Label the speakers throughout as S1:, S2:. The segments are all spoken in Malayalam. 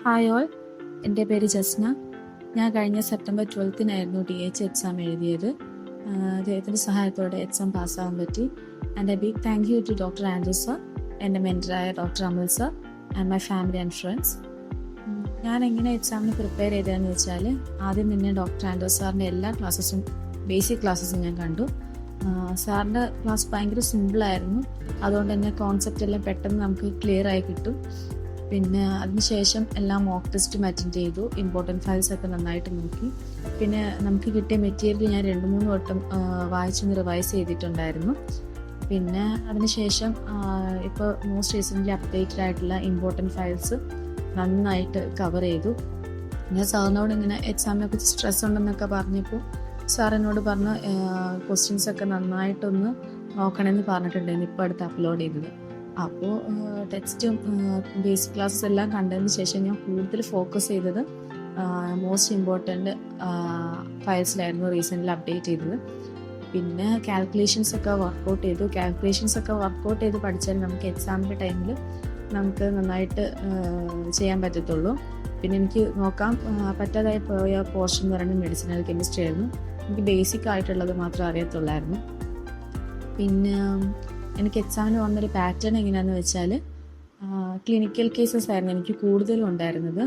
S1: ഹായ് ഓൾ, എൻ്റെ പേര് ജസ്ന. ഞാൻ കഴിഞ്ഞ സെപ്റ്റംബർ 12-നായിരുന്നു DH എക്സാം എഴുതിയത്. അദ്ദേഹത്തിൻ്റെ സഹായത്തോടെ എക്സാം പാസ്സാകാൻ പറ്റി. And a big thank you to doctor Andrew sir, എൻ്റെ മെൻറ്ററായ doctor Amal sir and my family and friends. ഞാൻ എങ്ങനെ എക്സാമിന് പ്രിപ്പയർ ചെയ്തതെന്ന് വെച്ചാൽ, ആദ്യം തന്നെ ഡോക്ടർ ആൻഡ്രൂ സാറിൻ്റെ എല്ലാ ക്ലാസ്സസും, ബേസിക് ക്ലാസ്സസും ഞാൻ കണ്ടു. സാറിൻ്റെ ക്ലാസ് ഭയങ്കര സിമ്പിളായിരുന്നു. അതുകൊണ്ട് തന്നെ കോൺസെപ്റ്റ് എല്ലാം പെട്ടെന്ന് നമുക്ക് ക്ലിയർ ആയി കിട്ടും. പിന്നെ അതിനുശേഷം എല്ലാം മോക്ക് ടെസ്റ്റും അറ്റൻഡ് ചെയ്തു. ഇമ്പോർട്ടൻറ്റ് ഫയൽസ് ഒക്കെ നന്നായിട്ട് നോക്കി. പിന്നെ നമുക്ക് കിട്ടിയ മെറ്റീരിയൽ ഞാൻ 2-3 വട്ടം വായിച്ചൊന്ന് റിവൈസ് ചെയ്തിട്ടുണ്ടായിരുന്നു. പിന്നെ അതിനുശേഷം ഇപ്പോൾ മോസ്റ്റ് റീസെൻ്റ്ലി അപ്ഡേറ്റഡ് ആയിട്ടുള്ള ഇമ്പോർട്ടൻറ്റ് ഫയൽസ് നന്നായിട്ട് കവർ ചെയ്തു. ഞാൻ സാറിനോട് ഇങ്ങനെ എക്സാമിനെ കുറിച്ച് സ്ട്രെസ് ഉണ്ടെന്നൊക്കെ പറഞ്ഞപ്പോൾ സാർ എന്നോട് പറഞ്ഞ് ക്വസ്റ്റ്യൻസൊക്കെ നന്നായിട്ടൊന്ന് നോക്കണമെന്ന് പറഞ്ഞിട്ടുണ്ടായിരുന്നു. ഇപ്പോൾ അടുത്ത് അപ്ലോഡ് ചെയ്തത്. അപ്പോൾ ടെക്സ്റ്റും ബേസിക് ക്ലാസ്സസ് എല്ലാം കണ്ടതിന് ശേഷം ഞാൻ കൂടുതൽ ഫോക്കസ് ചെയ്തത് മോസ്റ്റ് ഇമ്പോർട്ടൻ്റ് ഫയൽസിലായിരുന്നു റീസെൻ്റ്ലി അപ്ഡേറ്റ് ചെയ്തത്. പിന്നെ കാൽക്കുലേഷൻസ് ഒക്കെ വർക്കൗട്ട് ചെയ്ത് പഠിച്ചാൽ നമുക്ക് എക്സാമിൻ്റെ ടൈമിൽ നമുക്ക് നന്നായിട്ട് ചെയ്യാൻ പറ്റത്തുള്ളൂ. പിന്നെ എനിക്ക് നോക്കാൻ പറ്റാതായി പോയ പോർഷൻ എന്ന് പറയുന്നത് മെഡിസിനൽ കെമിസ്ട്രി ആയിരുന്നു. എനിക്ക് ബേസിക് ആയിട്ടുള്ളത് മാത്രമേ അറിയത്തുള്ളായിരുന്നു. പിന്നെ എനിക്ക് എക്സാമിന് വന്നൊരു പാറ്റേൺ എങ്ങനെയാണെന്ന് വെച്ചാൽ, ക്ലിനിക്കൽ കേസസ് ആയിരുന്നു എനിക്ക് കൂടുതലും ഉണ്ടായിരുന്നത്.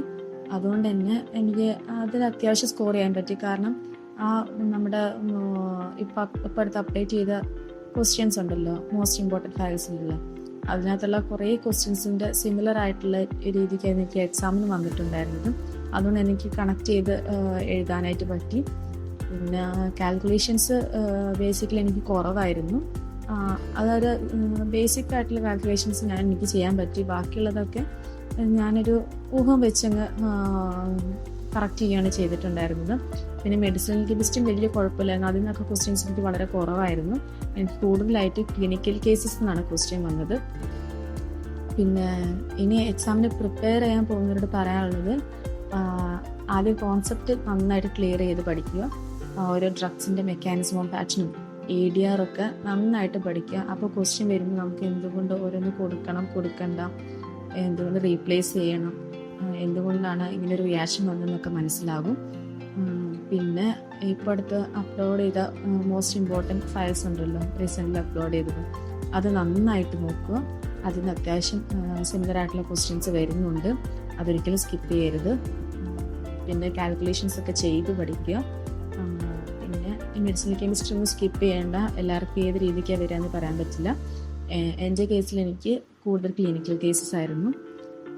S1: അതുകൊണ്ട് തന്നെ എനിക്ക് അതിൽ അത്യാവശ്യം സ്കോർ ചെയ്യാൻ പറ്റി. കാരണം നമ്മുടെ ഇപ്പോഴത്തെ അപ്ഡേറ്റ് ചെയ്ത ക്വസ്റ്റ്യൻസ് ഉണ്ടല്ലോ, മോസ്റ്റ് ഇമ്പോർട്ടൻറ്റ് ഫയൽസിലുള്ള, അതിനകത്തുള്ള കുറേ ക്വസ്റ്റ്യൻസിൻ്റെ സിമിലർ ആയിട്ടുള്ള രീതിക്കായിരുന്നു എനിക്ക് എക്സാമിന് വന്നിട്ടുണ്ടായിരുന്നത്. അതുകൊണ്ട് എനിക്ക് കണക്ട് ചെയ്ത് എഴുതാനായിട്ട് പറ്റി. പിന്നെ കാൽക്കുലേഷൻസ് ബേസിക്കലി എനിക്ക് കുറവായിരുന്നു. അതായത് ബേസിക് ആയിട്ടുള്ള കാൽക്കുലേഷൻസ് എനിക്ക് ചെയ്യാൻ പറ്റി. ബാക്കിയുള്ളതൊക്കെ ഞാനൊരു ഊഹം വെച്ചങ്ങ് കറക്റ്റ് ചെയ്യുകയാണ് ചെയ്തിട്ടുണ്ടായിരുന്നത്. പിന്നെ മെഡിസിനൽ കെമിസ്ട്രിയും വലിയ കുഴപ്പമില്ലായിരുന്നു. അതിൽ നിന്നൊക്കെ ക്വസ്റ്റ്യൻസ് എനിക്ക് വളരെ കുറവായിരുന്നു. എനിക്ക് കൂടുതലായിട്ട് ക്ലിനിക്കൽ കേസസ് എന്നാണ് ക്വസ്റ്റ്യൻ വന്നത്. പിന്നെ ഇനി എക്സാമിന് പ്രിപ്പയർ ചെയ്യാൻ പോകുന്നവരോട് പറയാനുള്ളത്, ആദ്യം കോൺസെപ്റ്റ് നന്നായിട്ട് ക്ലിയർ ചെയ്ത് പഠിക്കുക. ഓരോ ഡ്രഗ്സിൻ്റെ മെക്കാനിസമും പാറ്റേണും ADR ഒക്കെ നന്നായിട്ട് പഠിക്കുക. അപ്പോൾ ക്വസ്റ്റ്യൻ വരുമ്പോൾ നമുക്ക് എന്തുകൊണ്ട് ഓരോന്ന് കൊടുക്കണ്ട, എന്തുകൊണ്ട് റീപ്ലേസ് ചെയ്യണം, എന്തുകൊണ്ടാണ് ഇങ്ങനൊരു റിയാക്ഷൻ വന്നതെന്നൊക്കെ മനസ്സിലാകും. പിന്നെ ഇപ്പോൾ അടുത്ത് അപ്ലോഡ് ചെയ്ത മോസ്റ്റ് ഇമ്പോർട്ടൻറ്റ് ഫയൽസ് ഉണ്ടല്ലോ, റീസെൻ്റ്ലി അപ്ലോഡ് ചെയ്തത്, അത് നന്നായിട്ട് നോക്കുക. അതിന് അത്യാവശ്യം സിമിലർ ആയിട്ടുള്ള ക്വസ്റ്റ്യൻസ് വരുന്നുണ്ട്. അതൊരിക്കലും സ്കിപ്പ് ചെയ്യരുത്. പിന്നെ കാൽക്കുലേഷൻസ് ഒക്കെ ചെയ്ത് പഠിക്കുക. പിന്നെ മെഡിസിനൽ കെമിസ്ട്രി ഒന്നും സ്കിപ്പ് ചെയ്യേണ്ട. എല്ലാവർക്കും ഏത് രീതിക്കാണ് വരിക എന്ന് പറയാൻ പറ്റില്ല. എൻ്റെ കേസിൽ എനിക്ക് കൂടുതൽ ക്ലിനിക്കൽ കേസസ് ആയിരുന്നു.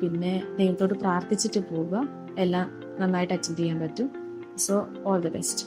S1: പിന്നെ ദൈവത്തോട് പ്രാർത്ഥിച്ചിട്ട് പോവുക, എല്ലാം നന്നായിട്ട് അറ്റൻഡ് ചെയ്യാൻ പറ്റും. So all the best.